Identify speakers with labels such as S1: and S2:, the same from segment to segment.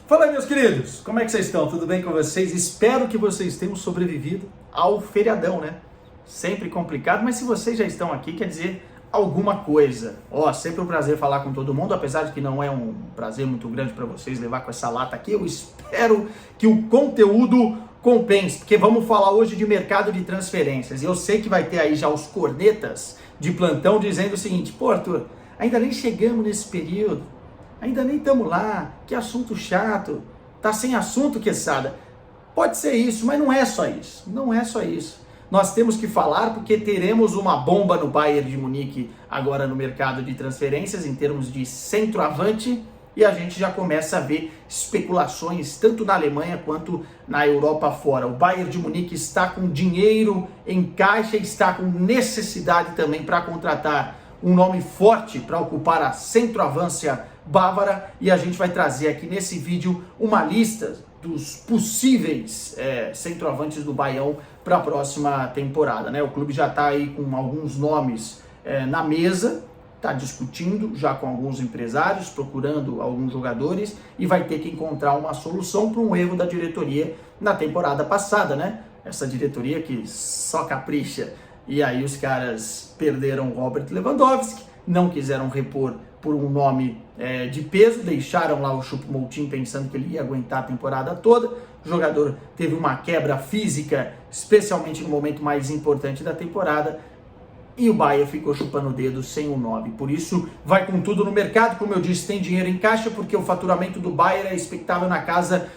S1: Fala aí, meus queridos, como é que vocês estão? Tudo bem com vocês? Espero que vocês tenham sobrevivido ao feriadão, né? Sempre complicado, mas se vocês já estão aqui, quer dizer alguma coisa. Sempre um prazer falar com todo mundo, apesar de que não é um prazer muito grande para vocês levar com essa lata aqui. Eu espero que o conteúdo compense, porque vamos falar hoje de mercado de transferências. E eu sei que vai ter aí já os cornetas de plantão dizendo o seguinte: pô, Arthur, ainda nem chegamos nesse período. Ainda nem estamos lá, que assunto chato, tá sem assunto, Quesada. Pode ser isso, mas não é só isso, não é só isso. Nós temos que falar porque teremos uma bomba no Bayern de Munique agora no mercado de transferências em termos de centroavante e a gente já começa a ver especulações tanto na Alemanha quanto na Europa fora. O Bayern de Munique está com dinheiro em caixa e está com necessidade também para contratar um nome forte para ocupar a centroavância bávara, e a gente vai trazer aqui nesse vídeo uma lista dos possíveis centroavantes do Baião para a próxima temporada, né? O clube já está aí com alguns nomes na mesa, está discutindo já com alguns empresários, procurando alguns jogadores e vai ter que encontrar uma solução para um erro da diretoria na temporada passada, né? Essa diretoria que só capricha. E aí os caras perderam Robert Lewandowski, não quiseram repor por um nome de peso, deixaram lá o Choupo-Moting pensando que ele ia aguentar a temporada toda. O jogador teve uma quebra física, especialmente no momento mais importante da temporada, e o Bayern ficou chupando o dedo sem o 9. Por isso, vai com tudo no mercado. Como eu disse, tem dinheiro em caixa, porque o faturamento do Bayern é expectável na casa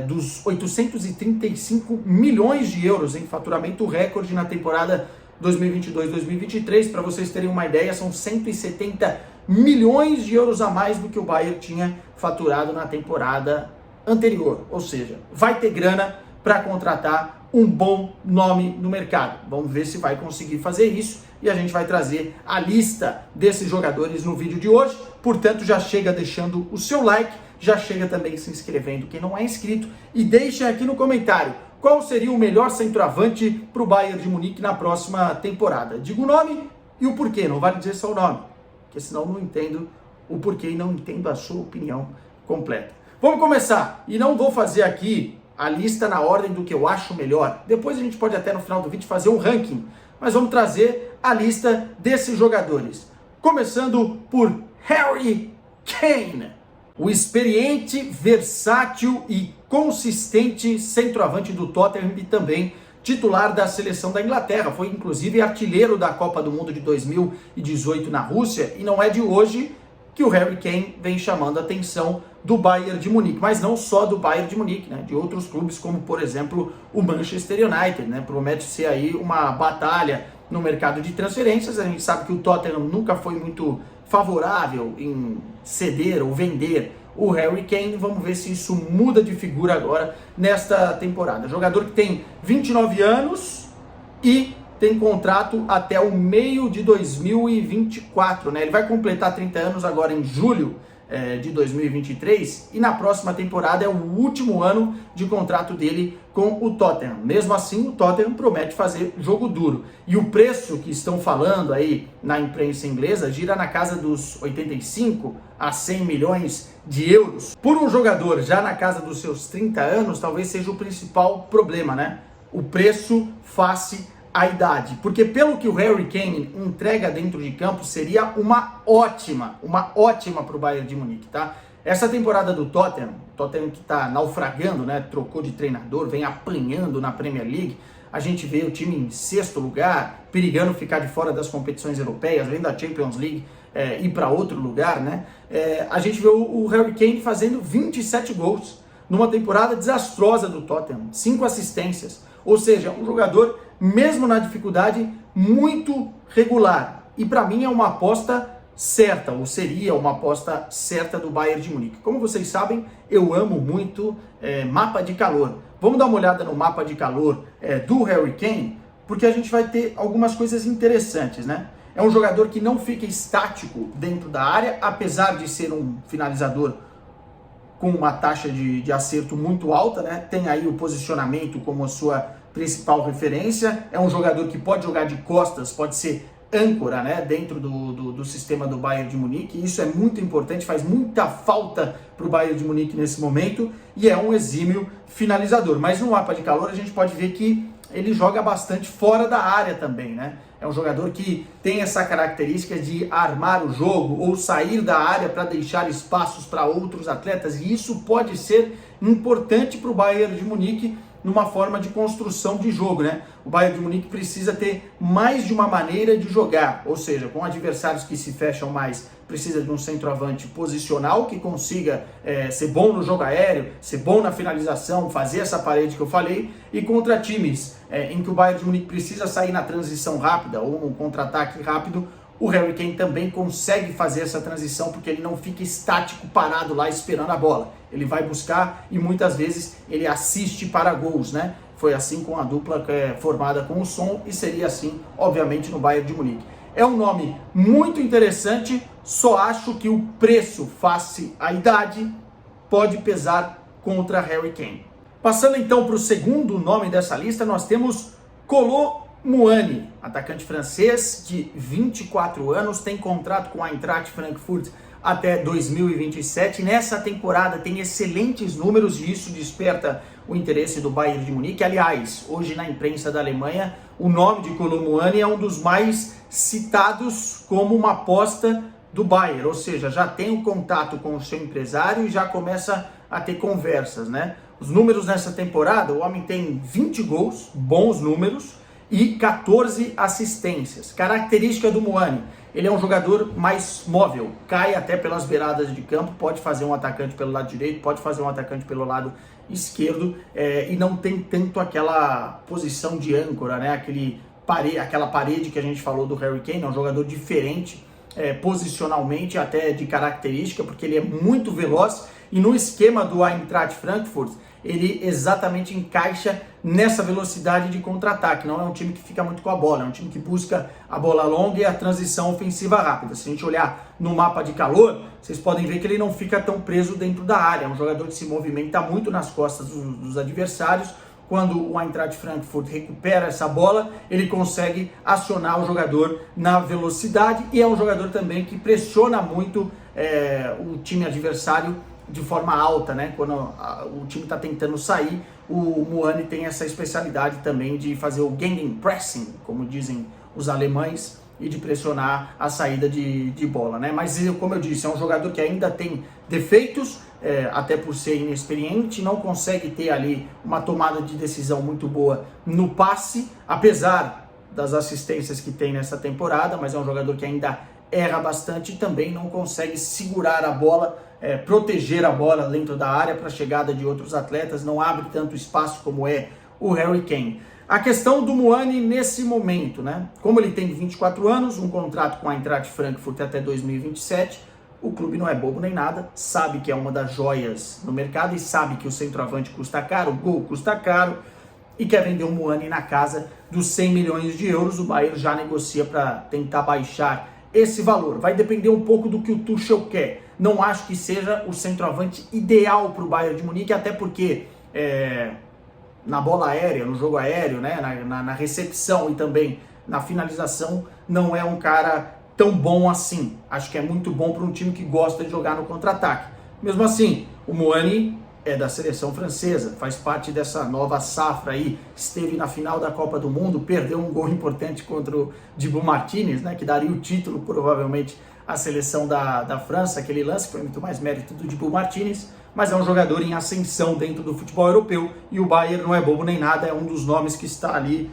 S1: dos 835 milhões de euros, em faturamento recorde na temporada 2022-2023. Para vocês terem uma ideia, são 170 milhões de euros a mais do que o Bayern tinha faturado na temporada anterior. Ou seja, vai ter grana para contratar um bom nome no mercado. Vamos ver se vai conseguir fazer isso e a gente vai trazer a lista desses jogadores no vídeo de hoje. Portanto, já chega deixando o seu like, já chega também se inscrevendo quem não é inscrito e deixa aqui no comentário qual seria o melhor centroavante para o Bayern de Munique na próxima temporada. Diga o nome e o porquê, não vale dizer só o nome, porque senão eu não entendo o porquê e não entendo a sua opinião completa. Vamos começar, e não vou fazer aqui a lista na ordem do que eu acho melhor. Depois a gente pode até no final do vídeo fazer um ranking, mas vamos trazer a lista desses jogadores. Começando por Harry Kane, o experiente, versátil e consistente centroavante do Tottenham e também titular da seleção da Inglaterra. Foi inclusive artilheiro da Copa do Mundo de 2018 na Rússia, e não é de hoje que o Harry Kane vem chamando a atenção do Bayern de Munique, mas não só do Bayern de Munique, né? De outros clubes como, por exemplo, o Manchester United, né? Promete ser aí uma batalha no mercado de transferências. A gente sabe que o Tottenham nunca foi muito favorável em ceder ou vender o Harry Kane. Vamos ver se isso muda de figura agora nesta temporada. Jogador que tem 29 anos e tem contrato até o meio de 2024, né? Ele vai completar 30 anos agora em julho de 2023 e na próxima temporada é o último ano de contrato dele com o Tottenham. Mesmo assim, o Tottenham promete fazer jogo duro. E o preço que estão falando aí na imprensa inglesa gira na casa dos 85 a 100 milhões de euros. Por um jogador já na casa dos seus 30 anos, talvez seja o principal problema, né? O preço face a idade, porque pelo que o Harry Kane entrega dentro de campo, seria uma ótima para o Bayern de Munique, tá? Essa temporada do Tottenham que está naufragando, né? Trocou de treinador, vem apanhando na Premier League. A gente vê o time em sexto lugar, perigando ficar de fora das competições europeias, além da Champions League ir para outro lugar, né? A gente vê o Harry Kane fazendo 27 gols numa temporada desastrosa do Tottenham, 5 assistências, ou seja, um jogador mesmo na dificuldade, muito regular. E para mim é uma aposta certa, ou seria uma aposta certa do Bayern de Munique. Como vocês sabem, eu amo muito mapa de calor. Vamos dar uma olhada no mapa de calor do Harry Kane, porque a gente vai ter algumas coisas interessantes, né? É um jogador que não fica estático dentro da área, apesar de ser um finalizador com uma taxa de acerto muito alta, né? Tem aí o posicionamento como a sua principal referência. É um jogador que pode jogar de costas, pode ser âncora, né, dentro do sistema do Bayern de Munique. Isso é muito importante, faz muita falta para o Bayern de Munique nesse momento, e é um exímio finalizador. Mas no mapa de calor a gente pode ver que ele joga bastante fora da área também, né? É um jogador que tem essa característica de armar o jogo ou sair da área para deixar espaços para outros atletas, e isso pode ser importante para o Bayern de Munique numa forma de construção de jogo, né? O Bayern de Munique precisa ter mais de uma maneira de jogar, ou seja, com adversários que se fecham mais, precisa de um centroavante posicional que consiga ser bom no jogo aéreo, ser bom na finalização, fazer essa parede que eu falei, e contra times em que o Bayern de Munique precisa sair na transição rápida ou no contra-ataque rápido, o Harry Kane também consegue fazer essa transição, porque ele não fica estático, parado lá esperando a bola. Ele vai buscar e muitas vezes ele assiste para gols, né? Foi assim com a dupla formada com o Son, e seria assim, obviamente, no Bayern de Munique. É um nome muito interessante, só acho que o preço face à idade pode pesar contra Harry Kane. Passando então para o segundo nome dessa lista, nós temos Kolo Muani, atacante francês de 24 anos, tem contrato com a Eintracht Frankfurt até 2027. Nessa temporada tem excelentes números e isso desperta o interesse do Bayern de Munique. Aliás, hoje na imprensa da Alemanha, o nome de Kolo Muani é um dos mais citados como uma aposta do Bayern, ou seja, já tem um contato com o seu empresário e já começa a ter conversas, né? Os números nessa temporada, o homem tem 20 gols, bons números, e 14 assistências. Característica do Muani: ele é um jogador mais móvel, cai até pelas beiradas de campo, pode fazer um atacante pelo lado direito, pode fazer um atacante pelo lado esquerdo, e não tem tanto aquela posição de âncora, né? Aquela parede que a gente falou do Harry Kane. É um jogador diferente posicionalmente, até de característica, porque ele é muito veloz, e no esquema do Eintracht Frankfurt ele exatamente encaixa nessa velocidade de contra-ataque. Não é um time que fica muito com a bola, é um time que busca a bola longa e a transição ofensiva rápida. Se a gente olhar no mapa de calor, vocês podem ver que ele não fica tão preso dentro da área. É um jogador que se movimenta muito nas costas dos adversários. Quando o Eintracht Frankfurt recupera essa bola, ele consegue acionar o jogador na velocidade, e é um jogador também que pressiona muito o time adversário de forma alta, né? Quando o time está tentando sair, o Muani tem essa especialidade também de fazer o Gegenpressing, como dizem os alemães, e de pressionar a saída de bola, né? Mas, como eu disse, é um jogador que ainda tem defeitos, até por ser inexperiente, não consegue ter ali uma tomada de decisão muito boa no passe, apesar das assistências que tem nessa temporada, mas é um jogador que ainda erra bastante e também não consegue segurar a bola, proteger a bola dentro da área para a chegada de outros atletas, não abre tanto espaço como é o Harry Kane. A questão do Muani nesse momento, né? Como ele tem 24 anos, um contrato com a Eintracht Frankfurt até 2027, o clube não é bobo nem nada, sabe que é uma das joias no mercado e sabe que o centroavante custa caro, o gol custa caro, e quer vender o Muani na casa dos 100 milhões de euros. O Bayern já negocia para tentar baixar esse valor. Vai depender um pouco do que o Tuchel quer. Não acho que seja o centroavante ideal para o Bayern de Munique, até porque na bola aérea, no jogo aéreo, né, na recepção e também na finalização, não é um cara tão bom assim. Acho que é muito bom para um time que gosta de jogar no contra-ataque. Mesmo assim, o Muani é da seleção francesa, faz parte dessa nova safra aí, esteve na final da Copa do Mundo, perdeu um gol importante contra o Dibu Martinez, né, que daria o título provavelmente à seleção da França. Aquele lance foi muito mais mérito do Dibu Martinez, mas é um jogador em ascensão dentro do futebol europeu, e o Bayern não é bobo nem nada, é um dos nomes que está ali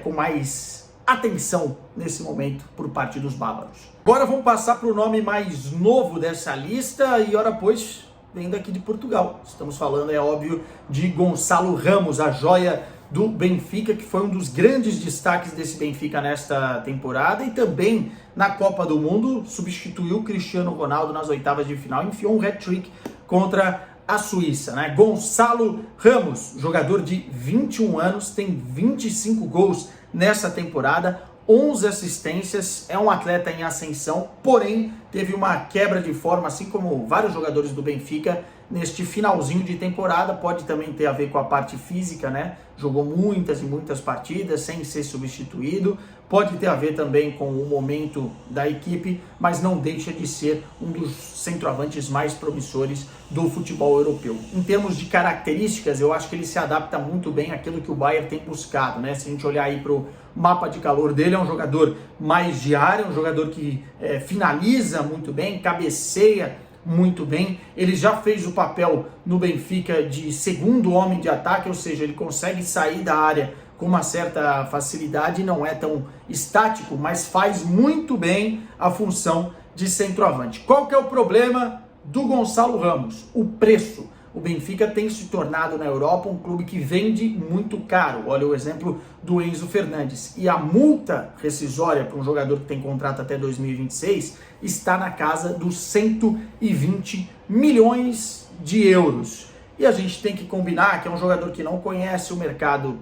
S1: com mais atenção nesse momento por parte dos bávaros. Agora vamos passar para o nome mais novo dessa lista, e ora pois, vem daqui de Portugal. Estamos falando, é óbvio, de Gonçalo Ramos, a joia do Benfica, que foi um dos grandes destaques desse Benfica nesta temporada, e também na Copa do Mundo substituiu o Cristiano Ronaldo nas oitavas de final, enfiou um hat-trick contra a Suíça, né? Gonçalo Ramos, jogador de 21 anos, tem 25 gols nessa temporada, 11 assistências, é um atleta em ascensão, porém teve uma quebra de forma, assim como vários jogadores do Benfica, neste finalzinho de temporada. Pode também ter a ver com a parte física, né? Jogou muitas e muitas partidas sem ser substituído. Pode ter a ver também com o momento da equipe, mas não deixa de ser um dos centroavantes mais promissores do futebol europeu. Em termos de características, eu acho que ele se adapta muito bem àquilo que o Bayern tem buscado, né? Se a gente olhar aí para o mapa de calor dele, é um jogador mais de área, um jogador que finaliza muito bem, cabeceia muito bem. Ele já fez o papel no Benfica de segundo homem de ataque, ou seja, ele consegue sair da área com uma certa facilidade, não é tão estático, mas faz muito bem a função de centroavante. Qual que é o problema do Gonçalo Ramos? O preço. O Benfica tem se tornado na Europa um clube que vende muito caro. Olha o exemplo do Enzo Fernandes. E a multa rescisória para um jogador que tem contrato até 2026 está na casa dos 120 milhões de euros. E a gente tem que combinar que é um jogador que não conhece o mercado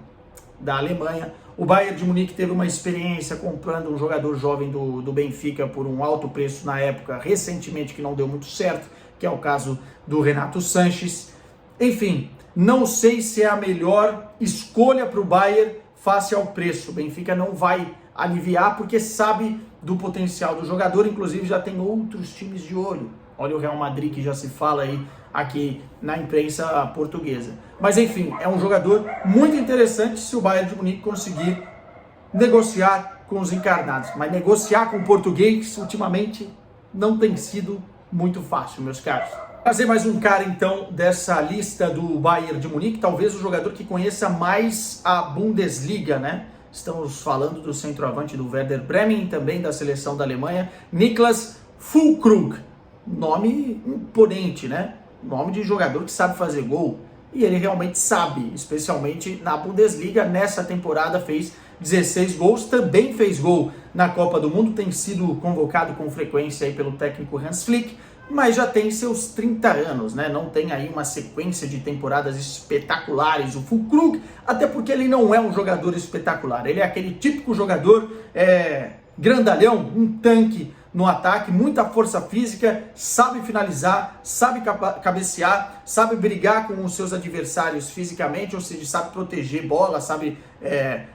S1: da Alemanha. O Bayern de Munique teve uma experiência comprando um jogador jovem do Benfica por um alto preço na época, recentemente, que não deu muito certo, que é o caso do Renato Sanches. Enfim, não sei se é a melhor escolha para o Bayern face ao preço. O Benfica não vai aliviar porque sabe do potencial do jogador, inclusive já tem outros times de olho. Olha o Real Madrid, que já se fala aí aqui na imprensa portuguesa. Mas enfim, é um jogador muito interessante se o Bayern de Munique conseguir negociar com os encarnados. Mas negociar com o português, ultimamente, não tem sido muito fácil, meus caros. Trazer mais um cara, então, dessa lista do Bayern de Munique, talvez o jogador que conheça mais a Bundesliga, né? Estamos falando do centroavante do Werder Bremen, também da seleção da Alemanha, Niklas Füllkrug. Nome imponente, né? Nome de jogador que sabe fazer gol. E ele realmente sabe, especialmente na Bundesliga. Nessa temporada fez 16 gols, também fez gol na Copa do Mundo, tem sido convocado com frequência aí pelo técnico Hans Flick, mas já tem seus 30 anos, né? Não tem aí uma sequência de temporadas espetaculares, o Füllkrug, até porque ele não é um jogador espetacular, ele é aquele típico jogador grandalhão, um tanque no ataque, muita força física, sabe finalizar, sabe cabecear, sabe brigar com os seus adversários fisicamente, ou seja, sabe proteger bola, sabe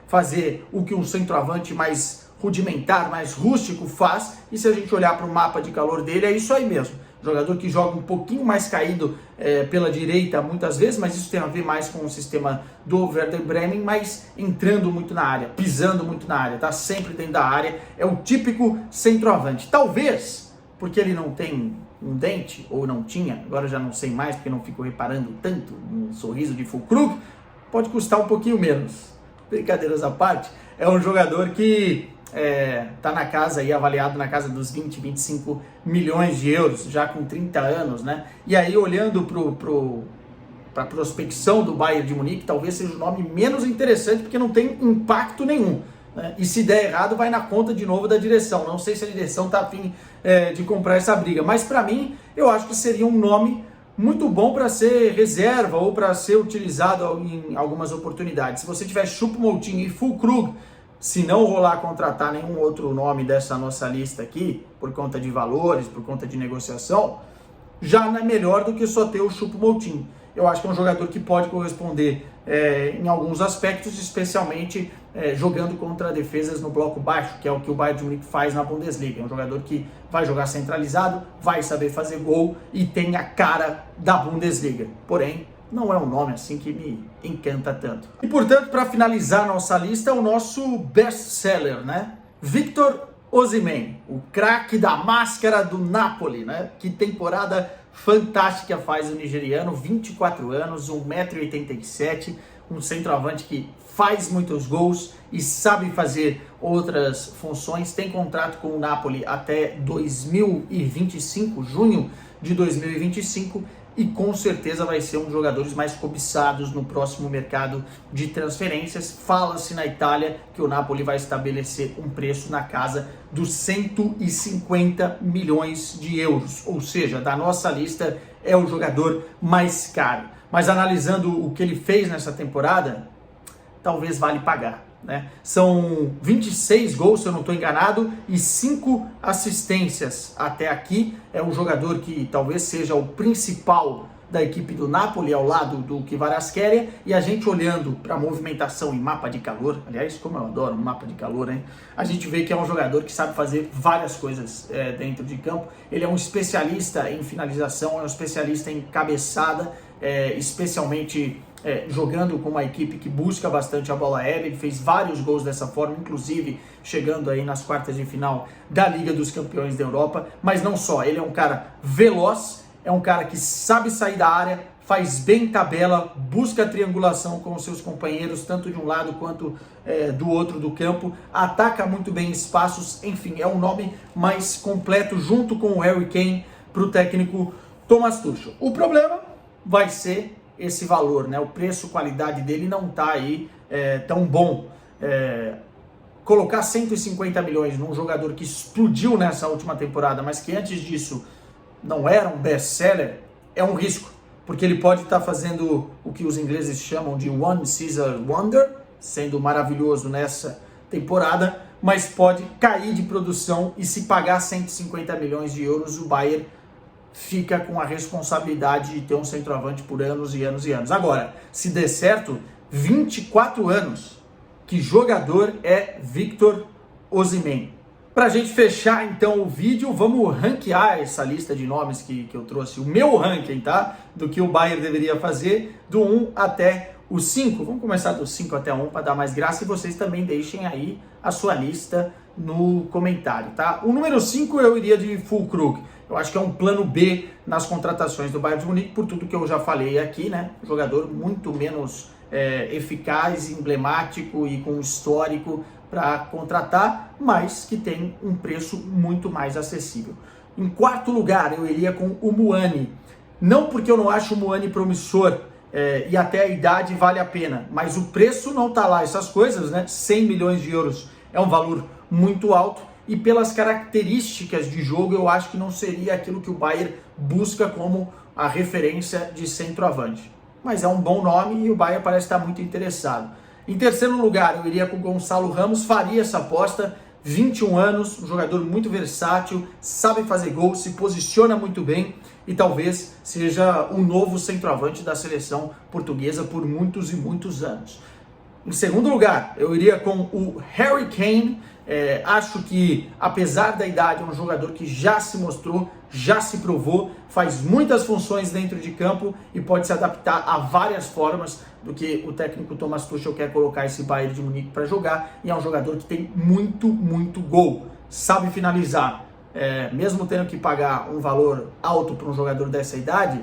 S1: fazer o que um centroavante mais rudimentar, mais rústico faz. E se a gente olhar para o mapa de calor dele, é isso aí mesmo. Jogador que joga um pouquinho mais caído pela direita muitas vezes, mas isso tem a ver mais com o sistema do Werder Bremen, mas entrando muito na área, pisando muito na área, tá sempre dentro da área, é o típico centroavante. Talvez, porque ele não tem um dente, ou não tinha, agora eu já não sei mais, porque não fico reparando tanto no sorriso de Füllkrug, pode custar um pouquinho menos. Brincadeiras à parte, é um jogador que tá na casa aí, avaliado na casa dos 20, 25 milhões de euros, já com 30 anos, né? E aí, olhando para a prospecção do Bayern de Munique, talvez seja o nome menos interessante, porque não tem impacto nenhum, né? E se der errado, vai na conta de novo da direção. Não sei se a direção tá a fim de comprar essa briga, mas para mim, eu acho que seria um nome muito bom para ser reserva ou para ser utilizado em algumas oportunidades. Se você tiver Choupo-Moting e Füllkrug, se não rolar contratar nenhum outro nome dessa nossa lista aqui, por conta de valores, por conta de negociação, já não é melhor do que só ter o Choupo-Moting. Eu acho que é um jogador que pode corresponder em alguns aspectos, especialmente jogando contra defesas no bloco baixo, que é o que o Bayern de Munique faz na Bundesliga. É um jogador que vai jogar centralizado, vai saber fazer gol e tem a cara da Bundesliga. Porém, não é um nome assim que me encanta tanto. E portanto, para finalizar nossa lista, o nosso best-seller, né? Victor Osimhen, o craque da máscara do Napoli, né? Que temporada fantástica faz o nigeriano, 24 anos, 1,87 m, um centroavante que faz muitos gols e sabe fazer outras funções. Tem contrato com o Napoli até 2025, junho de 2025, e com certeza vai ser um dos jogadores mais cobiçados no próximo mercado de transferências. Fala-se na Itália que o Napoli vai estabelecer um preço na casa dos 150 milhões de euros, ou seja, da nossa lista é o jogador mais caro. Mas analisando o que ele fez nessa temporada, talvez vale pagar. né? São 26 gols, se eu não estou enganado, e 5 assistências até aqui. É um jogador que talvez seja o principal da equipe do Napoli, ao lado do Kvaratskhelia, e a gente olhando para a movimentação em mapa de calor, aliás, como eu adoro um mapa de calor, hein? A gente vê que é um jogador que sabe fazer várias coisas dentro de campo. Ele é um especialista em finalização, é um especialista em cabeçada, especialmente jogando com uma equipe que busca bastante a bola aérea. Ele fez vários gols dessa forma, inclusive chegando aí nas quartas de final da Liga dos Campeões da Europa, mas não só, ele é um cara veloz, é um cara que sabe sair da área, faz bem tabela, busca a triangulação com os seus companheiros, tanto de um lado quanto do outro do campo, ataca muito bem espaços, enfim, é um nome mais completo junto com o Harry Kane para o técnico Thomas Tuchel. O problema vai ser esse valor, né? O preço, qualidade dele não está aí tão bom. Colocar 150 milhões num jogador que explodiu nessa última temporada, mas que antes disso não era um best-seller, é um risco, porque ele pode estar fazendo o que os ingleses chamam de one season wonder, sendo maravilhoso nessa temporada, mas pode cair de produção, e se pagar 150 milhões de euros, o Bayern fica com a responsabilidade de ter um centroavante por anos e anos e anos. Agora, se der certo, 24 anos, que jogador é Victor Osimhen? Para a gente fechar então o vídeo, vamos ranquear essa lista de nomes que eu trouxe, o meu ranking, tá? Do que o Bayern deveria fazer, do 1 até o 5. Vamos começar do 5 até 1 para dar mais graça, e vocês também deixem aí a sua lista no comentário, tá? O número 5 eu iria de Füllkrug. Eu acho que é um plano B nas contratações do Bayern de Munique, por tudo que eu já falei aqui, né? Jogador muito menos eficaz, emblemático e com histórico para contratar, mas que tem um preço muito mais acessível. Em quarto lugar, eu iria com o Muani. Não porque eu não acho o Muani promissor, e até a idade vale a pena, mas o preço não está lá. Essas coisas, né? 100 milhões de euros é um valor muito alto, e pelas características de jogo, eu acho que não seria aquilo que o Bayern busca como a referência de centroavante. Mas é um bom nome e o Bayern parece estar muito interessado. Em terceiro lugar, eu iria com o Gonçalo Ramos, faria essa aposta, 21 anos, um jogador muito versátil, sabe fazer gol, se posiciona muito bem e talvez seja o novo centroavante da seleção portuguesa por muitos e muitos anos. Em segundo lugar, eu iria com o Harry Kane. Acho que, apesar da idade, é um jogador que já se mostrou, já se provou, faz muitas funções dentro de campo e pode se adaptar a várias formas do que o técnico Thomas Tuchel quer colocar esse Bayern de Munique para jogar, e é um jogador que tem muito, muito gol, sabe finalizar. Mesmo tendo que pagar um valor alto para um jogador dessa idade,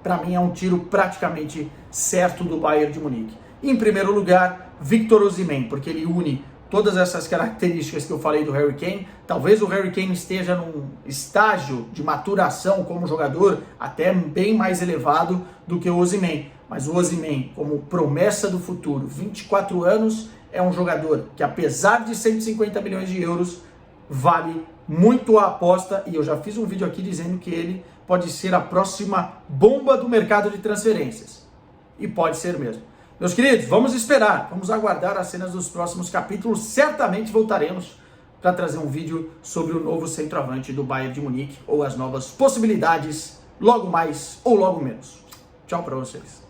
S1: para mim é um tiro praticamente certo do Bayern de Munique. E, em primeiro lugar, Victor Osimhen, porque ele une todas essas características que eu falei do Harry Kane. Talvez o Harry Kane esteja num estágio de maturação como jogador até bem mais elevado do que o Osimhen. Mas o Osimhen, como promessa do futuro, 24 anos, é um jogador que, apesar de 150 milhões de euros, vale muito a aposta. E eu já fiz um vídeo aqui dizendo que ele pode ser a próxima bomba do mercado de transferências. E pode ser mesmo. Meus queridos, vamos esperar, vamos aguardar as cenas dos próximos capítulos. Certamente voltaremos para trazer um vídeo sobre o novo centroavante do Bayern de Munique ou as novas possibilidades, logo mais ou logo menos. Tchau para vocês.